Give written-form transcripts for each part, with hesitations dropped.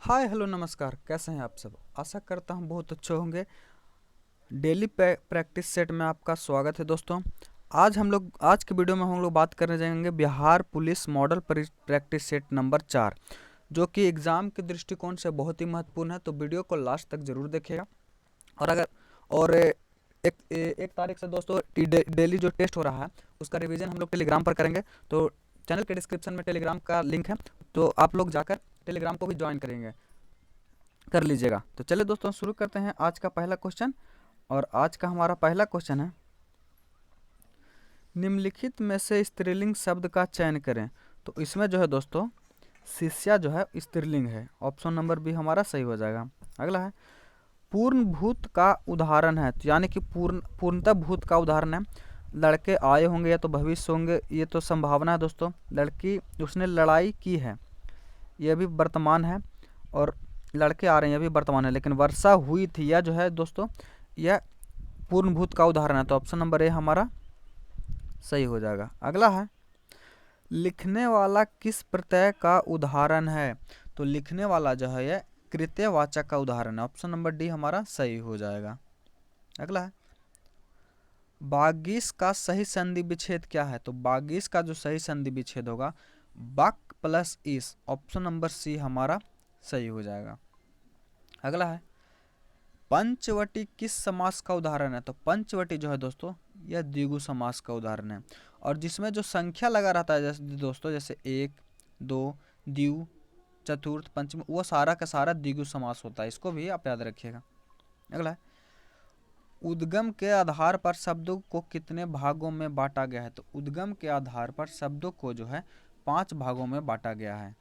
Hi hello नमस्कार, कैसे हैं आप सब। आशा करता हूं बहुत अच्छे होंगे। डेली प्रैक्टिस सेट में आपका स्वागत है दोस्तों। आज के वीडियो में हम लोग बात करने जाएंगे Bihar police model practice set number 4, जो कि एग्ज़ाम के दृष्टिकोण से बहुत ही महत्वपूर्ण है। तो वीडियो को लास्ट तक ज़रूर देखिएगा। और अगर और एक तारीख से दोस्तों डेली जो टेस्ट हो रहा है उसका रिवीजन हम लोग टेलीग्राम पर करेंगे। तो चैनल के डिस्क्रिप्शन में टेलीग्राम का लिंक है, तो आप लोग जाकर टेलीग्राम को भी ज्वाइन कर लीजिएगा। तो चलिए दोस्तों शुरू करते हैं आज का पहला क्वेश्चन। और आज का हमारा पहला क्वेश्चन है, निम्नलिखित में से स्त्रीलिंग शब्द का चयन करें। तो इसमें जो है दोस्तों शिष्या जो है स्त्रीलिंग है, ऑप्शन नंबर बी हमारा सही हो जाएगा। अगला है पूर्ण भूत का उदाहरण है, तो यानी कि पूर्णतः भूत का उदाहरण है। लड़के आए होंगे या तो भविष्य होंगे, ये तो संभावना है दोस्तों। लड़की उसने लड़ाई की है, यह भी वर्तमान है। और लड़के आ रहे हैं, यह भी वर्तमान है। लेकिन वर्षा हुई थी, यह जो है दोस्तों यह पूर्णभूत का उदाहरण है। तो ऑप्शन नंबर ए हमारा सही हो जाएगा। अगला है लिखने वाला किस प्रत्यय का उदाहरण है। तो लिखने वाला जो है यह कृत्यवाचक का उदाहरण है। ऑप्शन नंबर डी हमारा सही हो जाएगा। अगला है बागीस का सही संधि विच्छेद क्या है। तो बागीस का जो सही संधि विच्छेद होगा बाक प्लस इस, ऑप्शन नंबर सी हमारा सही हो जाएगा। अगला है पंचवटी किस समास का उदाहरण है। तो पंचवटी जो है दोस्तों यह द्विगु समास का उदाहरण है। और जिसमें जो संख्या लगा रहता है जैसे दोस्तों जैसे एक दो द्वि चतुर्थ पंचम, वो सारा का सारा द्विगु समास होता है, इसको भी आप याद रखिएगा। अगला है उद्गम के आधार पर शब्दों को कितने भागों में बांटा गया है। तो उद्गम के आधार पर शब्दों को जो है 5 भागों में बांटा गया है।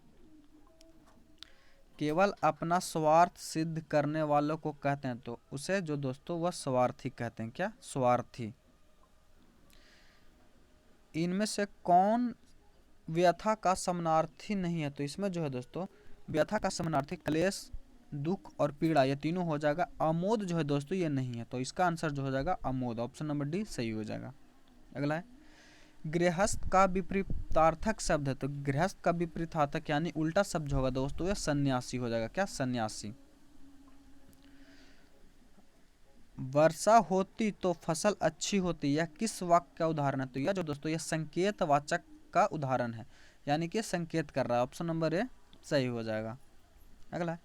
केवल अपना स्वार्थ सिद्ध करने वालों को कहते हैं, तो उसे जो दोस्तों वह स्वार्थी कहते हैं। क्या? स्वार्थी। इनमें से कौन व्यथा का समानार्थी नहीं है। तो इसमें जो है दोस्तों व्यथा का समानार्थी क्लेश, दुख और पीड़ा, ये तीनों हो जाएगा। आमोद जो है दोस्तों ये नहीं है, तो इसका आंसर जो हो जाएगा आमोद, ऑप्शन नंबर डी सही हो जाएगा। अगला है गृहस्थ का विपरीतार्थक शब्द है। तो गृहस्थ का विपरीतार्थक यानी उल्टा शब्द जो होगा दोस्तों यह सन्यासी हो जाएगा। क्या? सन्यासी। वर्षा होती तो फसल अच्छी होती, यह किस वाक्य का उदाहरण है। तो यह जो दोस्तों यह संकेत वाचक का उदाहरण है, यानी कि संकेत कर रहा है। ऑप्शन नंबर ए सही हो जाएगा। अगला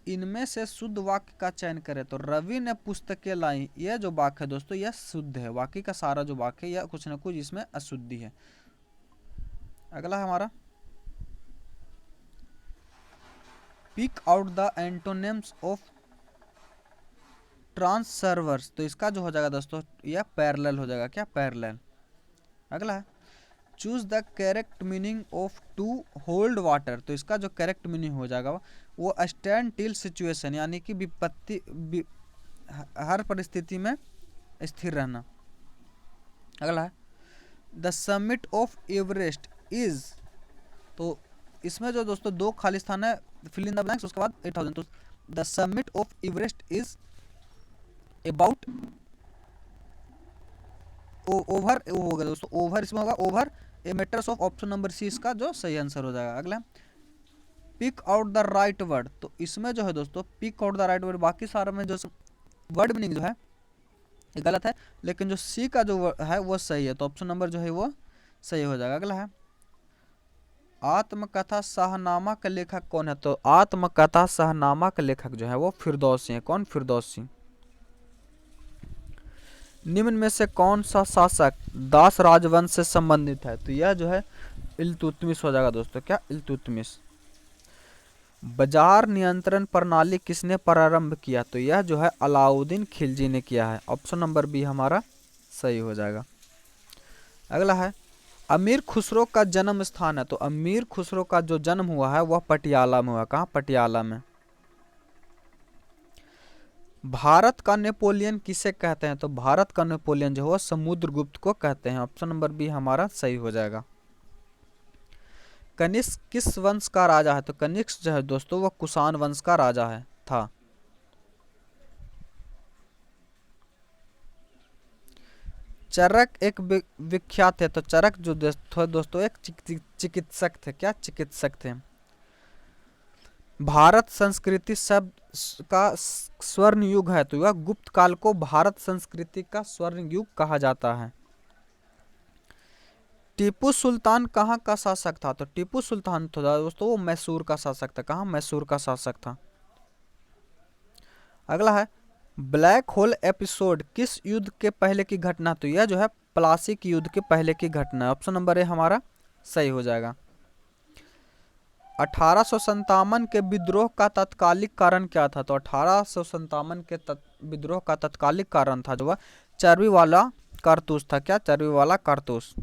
इनमें से शुद्ध वाक्य का चयन करें। तो रवि ने पुस्तकें लाई, यह जो वाक्य है दोस्तों यह शुद्ध है। वाक्य का सारा जो वाक्य है यह कुछ ना कुछ इसमें अशुद्धि है। अगला है हमारा pick out the antonyms of transverse. तो इसका जो हो जाएगा दोस्तों यह पैरेलल हो जाएगा। क्या? पैरेलल। अगला है choose the correct meaning of to hold water. तो इसका जो करेक्ट मीनिंग हो जाएगा वो स्टैंड टिल सिचुएशन, यानी कि हर परिस्थिति में स्थिर रहना। अगला है the summit of Everest is. तो इसमें जो दोस्तों दो खाली स्थान है, फिल इन द ब्लैंक्स, उसके बाद 8000। तो the summit of Everest is about over, वो होगा दोस्तों ओवर, इसमें होगा over A meters of, option number C इसका जो सही आंसर हो जाएगा। अगला pick out the right word. तो इसमें जो है दोस्तों pick out the right word, बाकी सारे में जो वर्ड मीनिंग जो है ये गलत है, लेकिन जो सी का जो है वो सही है। तो ऑप्शन नंबर जो है वो सही हो जाएगा। अगला है आत्मकथा शाहनामा का लेखक कौन है। तो आत्मकथा शाहनामा का लेखक जो है वो फिरदौसी है। कौन? फिरदौसी। निम्न में से कौन सा शासक दास राजवंश से संबंधित है। तो यह जो है इल्तुतमिश हो जाएगा दोस्तों। क्या? इल्तुतमिश। बाजार नियंत्रण प्रणाली किसने प्रारंभ किया। तो यह जो है अलाउद्दीन खिलजी ने किया है। ऑप्शन नंबर बी हमारा सही हो जाएगा। अगला है अमीर खुसरो का जन्म स्थान है। तो अमीर खुसरो का जो जन्म हुआ है वह पटियाला में हुआ। कहाँ? पटियाला में। भारत का नेपोलियन किसे कहते हैं। तो भारत का नेपोलियन जो है समुद्रगुप्त को कहते हैं। ऑप्शन नंबर बी हमारा सही हो जाएगा। कनिष्क किस वंश का राजा है। तो कनिष्क जो है दोस्तों वह कुषाण वंश का राजा है था। चरक एक विख्यात है। तो चरक जो दोस्तों एक चिकित्सक थे। क्या? चिकित्सक थे। भारत संस्कृति शब्द का स्वर्ण युग है, तो यह गुप्त काल को भारत संस्कृति का स्वर्ण युग कहा जाता है। टीपू सुल्तान कहाँ का शासक था? तो टीपू सुल्तान तो दोस्तों वो मैसूर का शासक था। कहाँ? मैसूर का शासक था। अगला है ब्लैक होल एपिसोड किस युद्ध के पहले की घटना? तो यह जो है प्लासी युद्ध के पहले की घटना है। ऑप्शन नंबर ए हमारा सही हो जाएगा। 1857 के विद्रोह का तत्कालिक कारण क्या था? तो 1857 के विद्रोह का तत्कालिक कारण था जो वह चर्बी वाला कारतूस था। क्या? चर्बी वाला कारतूस।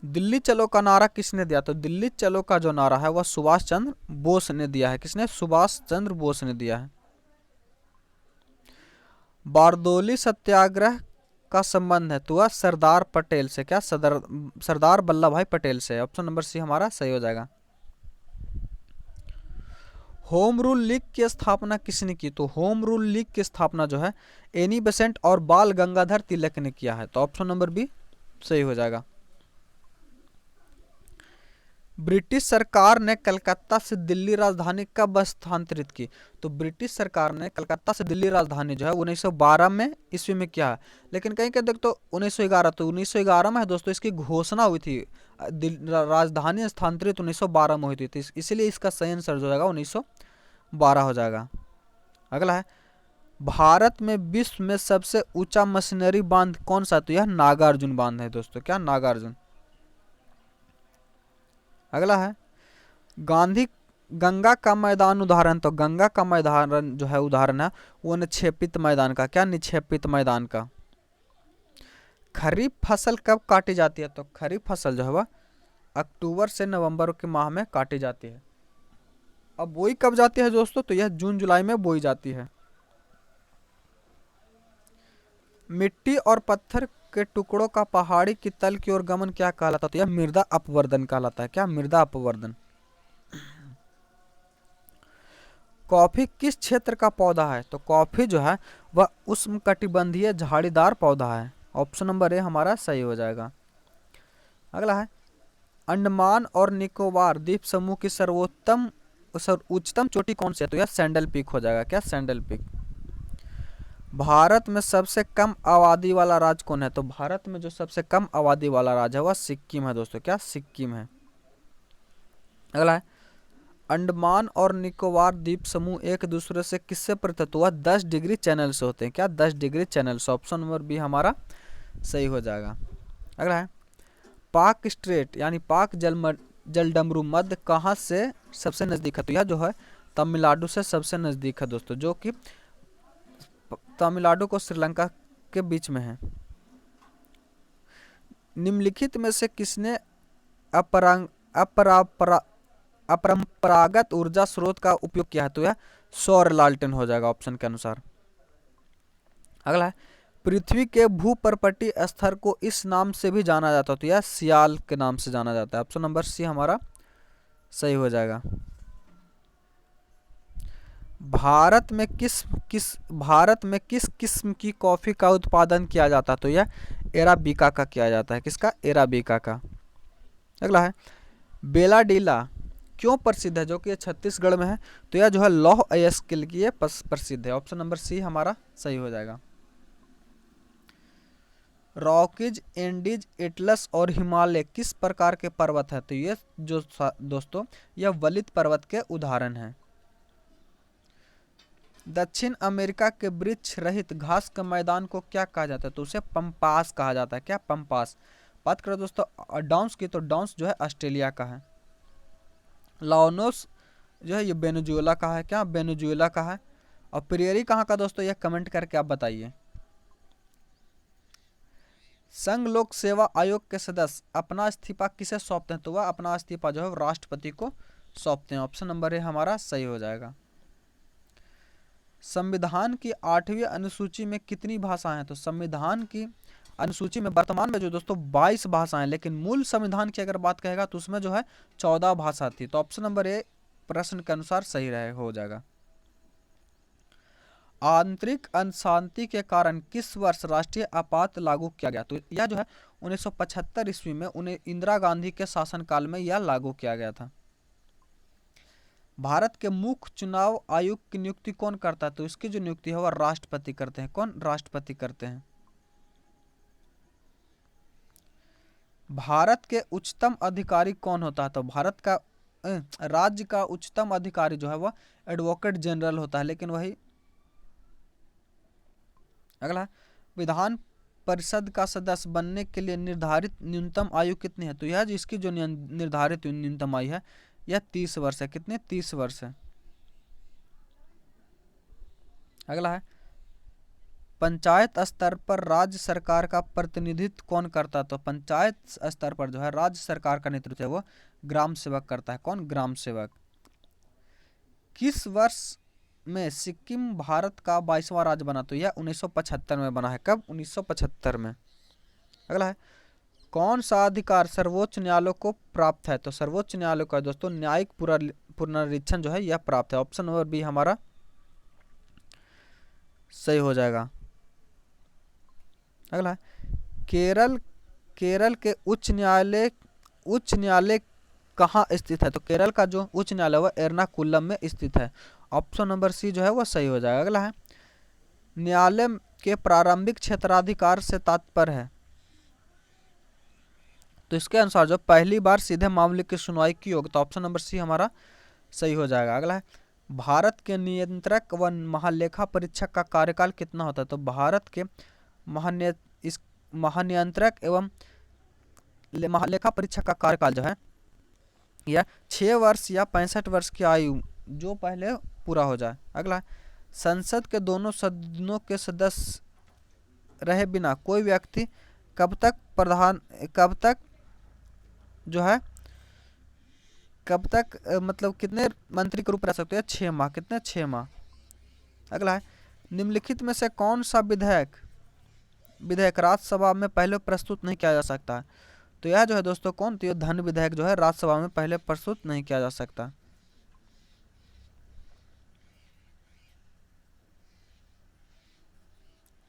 दिल्ली चलो का नारा किसने दिया? तो दिल्ली चलो का जो नारा है वह सुभाष चंद्र बोस ने दिया है। किसने? सुभाष चंद्र बोस ने दिया है। बारदोली सत्याग्रह का संबंध है तो वह सरदार पटेल से। क्या? सरदार वल्लभ भाई पटेल से। ऑप्शन नंबर सी हमारा सही हो जाएगा। होम रूल लीग की स्थापना किसने की? तो होम रूल लीग की स्थापना जो है एनी बेसेंट और बाल गंगाधर तिलक ने किया है। तो ऑप्शन नंबर बी सही हो जाएगा। ब्रिटिश सरकार ने कलकत्ता से दिल्ली राजधानी कब स्थानांतरित की? तो ब्रिटिश सरकार ने कलकत्ता से दिल्ली राजधानी जो है 1912 में ईस्वी में किया है। लेकिन कहीं कहीं देख तो 1911, तो 1911 में है दोस्तों इसकी घोषणा हुई थी। राजधानी स्थानांतरित 1912 में हुई थी, तो इसीलिए इसका सही आंसर जो होगा 1912 हो जाएगा। अगला है भारत में विश्व में सबसे ऊंचा मशीनरी बांध कौन सा? तो यह नागार्जुन बांध है दोस्तों। क्या? नागार्जुन। अगला है गांधी गंगा का मैदान उदाहरण। तो गंगा का मैदान जो है उदाहरण है वो निक्षेपित मैदान का। क्या? निक्षेपित मैदान का। खरीफ फसल कब काटी जाती है? तो खरीफ फसल जो है वह अक्टूबर से नवंबर के माह में काटी जाती है। अब बोई कब जाती है दोस्तों? तो यह जून जुलाई में बोई जाती है। मिट्टी और पत्थर के टुकड़ों का पहाड़ी की तल की ओर गमन क्या कहलाता है? तो यह मृदा अपवर्दन कहलाता है। क्या? मृदा अपवर्दन। कॉफी किस क्षेत्र का पौधा है? तो कॉफी जो है वह उष्णकटिबंधीय झाड़ीदार पौधा है। ऑप्शन नंबर ए हमारा सही हो जाएगा। अगला है अंडमान और निकोबार द्वीप समूह की उच्चतम चोटी कौन सी है? तो यह सैंडल पीक हो जाएगा। क्या? Sandal peak. भारत में सबसे कम आबादी वाला राज्य कौन है? तो भारत में जो सबसे कम आबादी वाला राज्य है वह सिक्किम है दोस्तों। क्या? सिक्किम है। अगला है अंडमान और निकोबार द्वीप समूह एक दूसरे से किससे पृथक? वह 10 डिग्री चैनल से होते हैं। क्या? 10 डिग्री चैनल से। ऑप्शन नंबर बी हमारा सही हो जाएगा। अगला है पाक स्ट्रेट यानी पाक जलडमरू मध्य कहाँ से सबसे नजदीक है? तो यह जो है तमिलनाडु से सबसे नजदीक है दोस्तों, जो कि तमिलनाडु को श्रीलंका के बीच में है। निम्नलिखित में से किसने अपरंपरागत ऊर्जा स्रोत का उपयोग किया है? तो यह सौर लालटेन हो जाएगा ऑप्शन के अनुसार। अगला है पृथ्वी के भूपर्पटी स्तर को इस नाम से भी जाना जाता है। तो यह सियाल के नाम से जाना जाता है। ऑप्शन नंबर सी हमारा सही हो जाएगा। भारत में किस किस्म की कॉफी का उत्पादन किया जाता है? तो यह एराबिका का किया जाता है। किसका? एराबिका का। अगला है बेलाडीला क्यों प्रसिद्ध है? जो कि छत्तीसगढ़ में है। तो यह जो है लौह अयस्क के लिए प्रसिद्ध है। ऑप्शन नंबर सी हमारा सही हो जाएगा। रॉकीज, एंडीज, एटलस और हिमालय किस प्रकार के पर्वत है? तो ये जो दोस्तों यह वलित पर्वत के उदाहरण हैं। दक्षिण अमेरिका के वृक्ष रहित घास के मैदान को क्या कहा जाता है? तो उसे पंपास कहा जाता है। क्या? पंपास। बात करें दोस्तों डाउन्स की, तो डाउन्स जो है ऑस्ट्रेलिया का है। लाओनोस जो है ये वेनेजुएला का है। क्या? वेनेजुएला का है। और प्रियरी कहाँ का दोस्तों? ये कमेंट करके आप बताइए। संघ लोक सेवा आयोग के सदस्य अपना इस्तीफा किसे सौंपते हैं? तो वह अपना इस्तीफा जो है राष्ट्रपति को सौंपते हैं। ऑप्शन नंबर ए हमारा सही हो जाएगा। संविधान की 8वीं अनुसूची में कितनी भाषाएं हैं? तो संविधान की अनुसूची में वर्तमान में जो दोस्तों 22 भाषाएं, लेकिन मूल संविधान की अगर बात कहेगा तो उसमें जो है 14 भाषा थी। तो ऑप्शन नंबर ए प्रश्न के अनुसार सही हो जाएगा। आंतरिक अशांति के कारण किस वर्ष राष्ट्रीय आपात लागू किया गया? तो यह जो है 1975 ईस्वी में उन्हें इंदिरा गांधी के शासनकाल में यह लागू किया गया था। भारत के मुख्य चुनाव आयुक्त की नियुक्ति कौन करता है? तो इसकी जो नियुक्ति है वह राष्ट्रपति करते हैं। कौन? राष्ट्रपति करते हैं। भारत के उच्चतम अधिकारी कौन होता है? तो भारत का राज्य का उच्चतम अधिकारी जो है वह एडवोकेट जनरल होता है। लेकिन वही अगला, विधान परिषद का सदस्य बनने के लिए निर्धारित न्यूनतम आयु कितनी है? तो यह इसकी जो निर्धारित न्यूनतम आयु है यह 30 वर्ष है। कितने? 30 वर्ष है। अगला है, पंचायत स्तर पर राज्य सरकार का प्रतिनिधित्व कौन करता है? तो पंचायत स्तर पर जो है राज्य सरकार का नेतृत्व है वो ग्राम सेवक करता है। कौन? ग्राम सेवक। किस वर्ष में सिक्किम भारत का 22वां राज्य बना? तो यह 1975 में बना है। कब? 1975 में। अगला है, कौन सा अधिकार सर्वोच्च न्यायालय को प्राप्त है? तो सर्वोच्च न्यायालय का दोस्तों न्यायिक पुनरीक्षण जो है यह प्राप्त है। ऑप्शन नंबर बी हमारा सही हो जाएगा। अगला है, केरल के उच्च न्यायालय कहाँ स्थित है? तो केरल का जो उच्च न्यायालय वह एर्नाकुलम में स्थित है। ऑप्शन नंबर सी जो है वह सही हो जाएगा। अगला है, न्यायालय के प्रारंभिक क्षेत्राधिकार से तात्पर्य है? तो इसके अनुसार जो पहली बार सीधे मामले की सुनवाई की होगी। तो ऑप्शन नंबर सी हमारा सही हो जाएगा। अगला है, भारत के नियंत्रक व महालेखा परीक्षक का कार्यकाल कितना होता है? तो भारत के महानियंत्रक एवं महालेखा परीक्षक का कार्यकाल जो है यह 6 वर्ष या 65 वर्ष की आयु जो पहले पूरा हो जाए। अगला, संसद के दोनों सदनों के सदस्य रहे बिना कोई व्यक्ति कब तक मतलब कितने मंत्री के रूप रह सकते हैं? 6 माह। कितने? 6 माह। अगला है, निम्नलिखित में से कौन सा विधेयक राज्यसभा में पहले प्रस्तुत नहीं किया जा सकता है? तो यह जो है दोस्तों कौन? तो यह धन विधेयक जो है राज्यसभा में पहले प्रस्तुत नहीं किया जा सकता।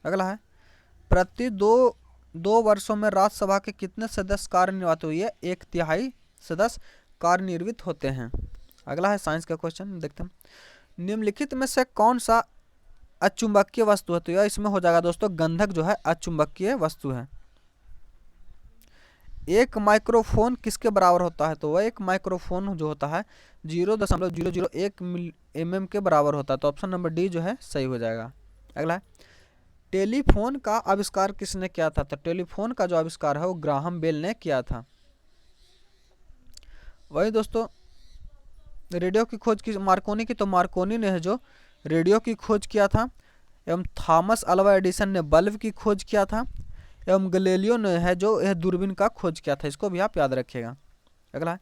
अगला है, प्रति दो वर्षों में राज्यसभा के कितने सदस्य कार्यनिर्वाहित हुए? 1/3 सदस्य कार्यनिर्वाहित होते हैं। अगला है साइंस का क्वेश्चन, देखते हैं। निम्नलिखित में से कौन सा अचुंबकीय वस्तु है? तो यह इसमें हो जाएगा दोस्तों गंधक जो है अचुंबकीय वस्तु है। एक माइक्रोफोन किसके बराबर होता है? तो वह एक माइक्रोफोन जो होता है 0.001 mm के बराबर होता है। तो ऑप्शन नंबर डी जो है सही हो जाएगा। अगला है, टेलीफोन का आविष्कार किसने किया था? तो टेलीफोन का जो आविष्कार है वो ग्राहम बेल ने किया था। वही दोस्तों रेडियो की खोज की मार्कोनी की, तो मार्कोनी ने है जो रेडियो की खोज किया था, एवं थॉमस अल्वा एडिसन ने बल्ब की खोज किया था, एवं गैलीलियो ने है जो यह दूरबीन का खोज किया था। इसको भी आप याद रखिएगा। अगला है,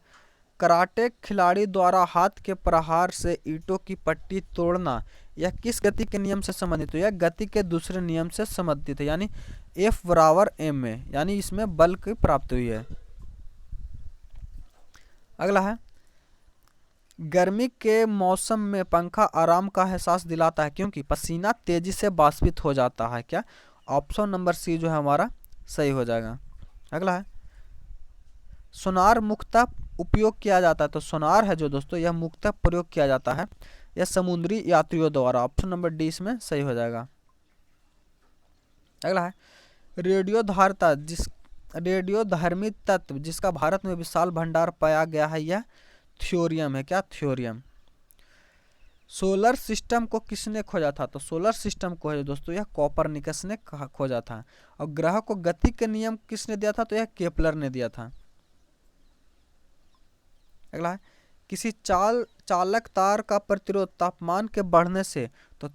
कराटे खिलाड़ी द्वारा हाथ के प्रहार से ईंटों की पट्टी तोड़ना यह किस गति के नियम से संबंधित है? यह गति के दूसरे नियम से संबंधित है, यानी F=m में, यानी इसमें बल की प्राप्ति हुई है। अगला है, गर्मी के मौसम में पंखा आराम का एहसास दिलाता है क्योंकि पसीना तेजी से बाष्पित हो जाता है। क्या? ऑप्शन नंबर सी जो है हमारा सही हो जाएगा। अगला है, सोनार मुख्यतः उपयोग किया जाता है। तो सोनार है जो दोस्तों यह मुख्यतः प्रयोग किया जाता है यह समुद्री यात्रियों द्वारा। ऑप्शन नंबर डी इसमें सही हो जाएगा। अगला है, रेडियोधर्मी तत्व जिसका भारत में विशाल भंडार पाया गया है यह थ्योरियम है। क्या? थ्योरियम। सोलर सिस्टम को किसने खोजा था? तो सोलर सिस्टम को है दोस्तों यह कोपरनिकस ने खोजा था। और ग्रह को गति के नियम किसने दिया था? तो यह केपलर ने दिया था। अगला है, किसी चालक तार का प्रतिरोध तापमान के बढ़ने से, तो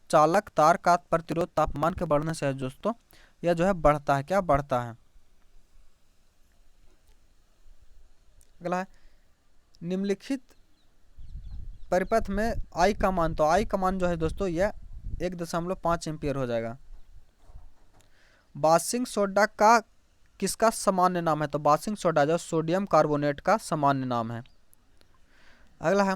चालक तार का प्रतिरोध तापमान के बढ़ने से है दोस्तों यह जो है बढ़ता है। क्या? बढ़ता है। अगला है, निम्नलिखित परिपथ में आई का मान, तो आई का मान जो है दोस्तों यह 1.5 एम्पियर हो जाएगा। बासिंग सोडा का किसका सामान्य नाम है? तो बासिंग सोडा जो सोडियम कार्बोनेट का सामान्य नाम है। अगला है,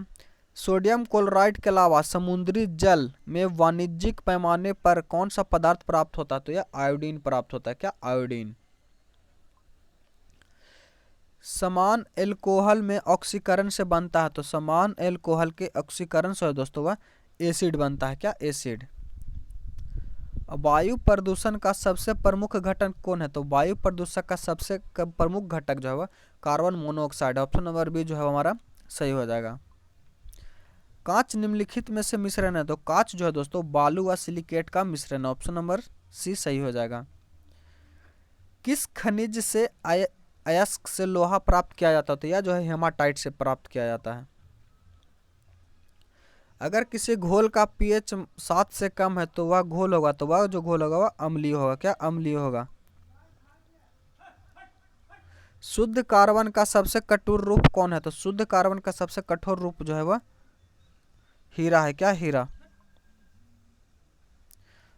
सोडियम क्लोराइड के अलावा समुद्री जल में वाणिज्यिक पैमाने पर कौन सा पदार्थ प्राप्त होता है? तो यह आयोडीन प्राप्त होता है। क्या? आयोडीन। समान एल्कोहल में ऑक्सीकरण से बनता है, तो समान एल्कोहल के ऑक्सीकरण से दोस्तों वह एसिड बनता है, क्या एसिड। वायु प्रदूषण का सबसे प्रमुख घटक कौन है, तो वायु प्रदूषण का सबसे प्रमुख घटक जो है वह carbon monoxide. Option number B जो है हमारा सही हो जाएगा। कांच निम्नलिखित में से मिश्रण है, तो कांच जो है दोस्तों बालू व सिलिकेट का मिश्रण है। ऑप्शन नंबर सी सही हो जाएगा। किस खनिज से अयस्क से लोहा प्राप्त किया जाता है, तो यह जो है हेमाटाइट से प्राप्त किया जाता है। अगर किसी घोल का पीएच 7 से कम है तो वह घोल होगा, तो वह जो घोल होगा वह अम्लीय होगा, क्या अम्लीय होगा। शुद्ध कार्बन का सबसे कठोर रूप कौन है, तो शुद्ध कार्बन का सबसे कठोर रूप जो है वह हीरा है, क्या हीरा।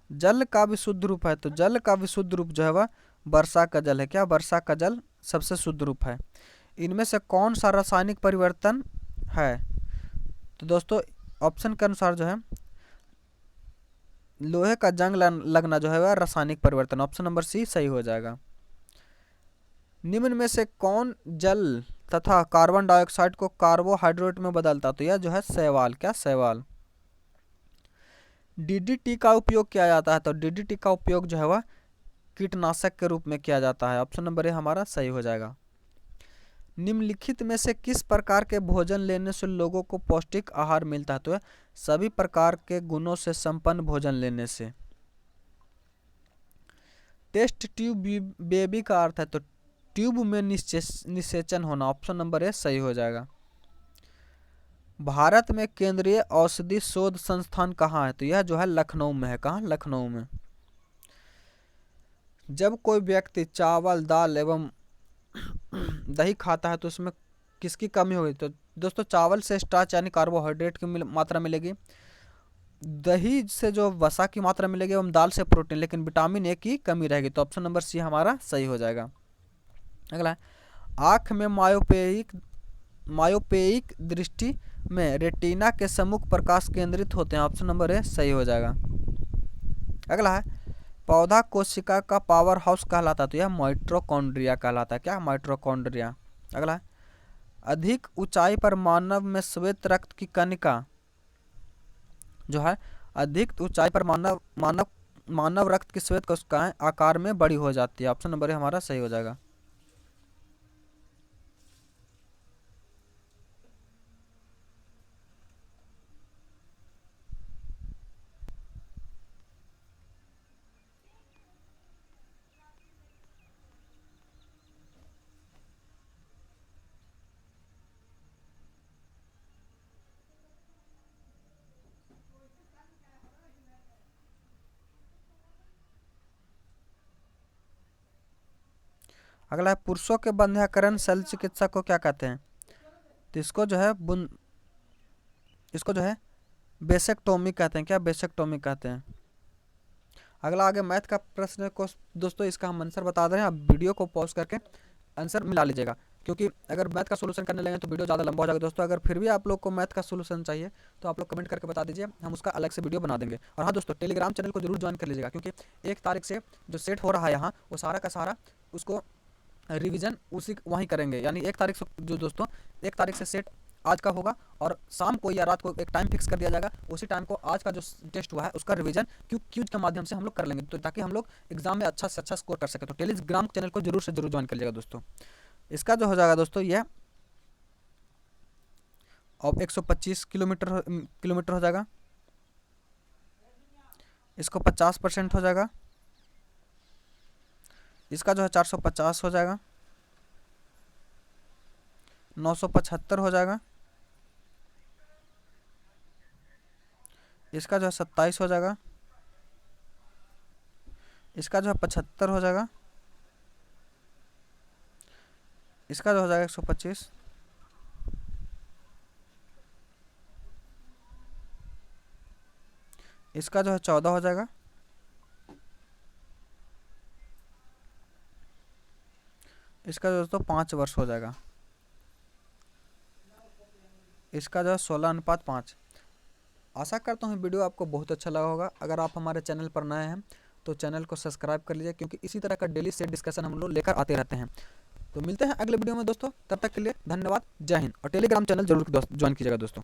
जल का विशुद्ध रूप है, तो जल का विशुद्ध रूप जो है वह वर्षा का जल है, क्या वर्षा का जल सबसे शुद्ध रूप है। इनमें से कौन सा रासायनिक परिवर्तन है, तो दोस्तों ऑप्शन के अनुसार जो है लोहे का जंग लगना जो है वह रासायनिक परिवर्तन। ऑप्शन नंबर सी सही हो जाएगा। निम्न में से कौन जल तथा कार्बन डाइऑक्साइड को कार्बोहाइड्रेट में बदलता, तो यह जो है शैवाल, क्या शैवाल। डीडीटी का उपयोग किया जाता है, तो डीडीटी का उपयोग जो है वह कीटनाशक के रूप में किया जाता है। ऑप्शन नंबर ए हमारा सही हो जाएगा। निम्नलिखित में से किस प्रकार के भोजन लेने से लोगों को पौष्टिक आहार मिलता है, तो यह सभी प्रकार के गुणों से संपन्न भोजन लेने से। टेस्ट ट्यूब बेबी का अर्थ है, तो ट्यूब में निषेचन होना। ऑप्शन नंबर ए सही हो जाएगा। भारत में केंद्रीय औषधि शोध संस्थान कहाँ है, तो यह जो है लखनऊ में है, कहाँ लखनऊ में। जब कोई व्यक्ति चावल दाल एवं दही खाता है तो उसमें किसकी कमी होगी, तो दोस्तों चावल से स्टार्च यानी कार्बोहाइड्रेट की मात्रा मिलेगी, दही से जो वसा की मात्रा मिलेगी एवं दाल से प्रोटीन, लेकिन विटामिन ए की कमी रहेगी। तो ऑप्शन नंबर सी हमारा सही हो जाएगा। अगला, आँख में मायोपेइक दृष्टि में रेटिना के सम्मुख प्रकाश केंद्रित होते हैं। ऑप्शन नंबर ए सही हो जाएगा। अगला है, पौधा कोशिका का पावर हाउस कहलाता है, तो यह माइटोकॉन्ड्रिया कहलाता है, क्या माइटोकॉन्ड्रिया। अगला है, अधिक ऊंचाई पर मानव में श्वेत रक्त की कणिका जो है अधिक ऊंचाई पर मानव रक्त की श्वेत कोशिकाएं आकार में बड़ी हो जाती है। ऑप्शन नंबर ए हमारा सही हो जाएगा। अगला है, पुरुषों के बंध्याकरण शल्य चिकित्सा को क्या कहते हैं, तो इसको जो है बेसेक्टोमी कहते हैं, क्या बेसेक्टोमी कहते हैं। अगला आगे मैथ का प्रश्न को दोस्तों इसका हम आंसर बता दे रहे हैं, आप वीडियो को पॉज करके आंसर मिला लीजिएगा, क्योंकि अगर मैथ का सोल्यूशन करने लगे तो वीडियो ज़्यादा लंबा हो जाएगा दोस्तों। अगर फिर भी आप लोग को मैथ का सोल्यूशन चाहिए तो आप लोग कमेंट करके बता दीजिए, हम उसका अलग से वीडियो बना देंगे। और हाँ दोस्तों, टेलीग्राम चैनल को जरूर ज्वाइन कर लीजिएगा, क्योंकि 1 तारीख से जो सेट हो रहा है यहाँ वो सारा का सारा उसको रिवीजन उसी वहीं करेंगे, यानी 1 तारीख से जो दोस्तों 1 तारीख से सेट आज का होगा और शाम को या रात को एक टाइम फिक्स कर दिया जाएगा, उसी टाइम को आज का जो टेस्ट हुआ है उसका रिवीजन क्यूज के माध्यम से हम लोग कर लेंगे, तो ताकि हम लोग एग्जाम में अच्छा से अच्छा स्कोर कर सके। तो टेलीग्राम चैनल को जरूर से जरूर ज्वाइन कर लीजिएगा दोस्तों। इसका जो हो जाएगा दोस्तों यह अब 125 किलोमीटर हो जाएगा, इसको 50% हो जाएगा, इसका जो है 450 हो जाएगा, 975 हो जाएगा, इसका जो है 27 हो जाएगा, इसका जो है 75 हो जाएगा, इसका जो हो जाएगा 125, इसका जो है 14 हो जाएगा, इसका जो दोस्तों 5 वर्ष हो जाएगा, इसका जो है 16:5। आशा करता हूँ वीडियो आपको बहुत अच्छा लगा होगा। अगर आप हमारे चैनल पर नए हैं तो चैनल को सब्सक्राइब कर लीजिए, क्योंकि इसी तरह का डेली सेट डिस्कशन हम लोग लेकर आते रहते हैं। तो मिलते हैं अगले वीडियो में दोस्तों, तब तक के लिए धन्यवाद, जय हिंद। और टेलीग्राम चैनल जरूर ज्वाइन कीजिएगा दोस्तों।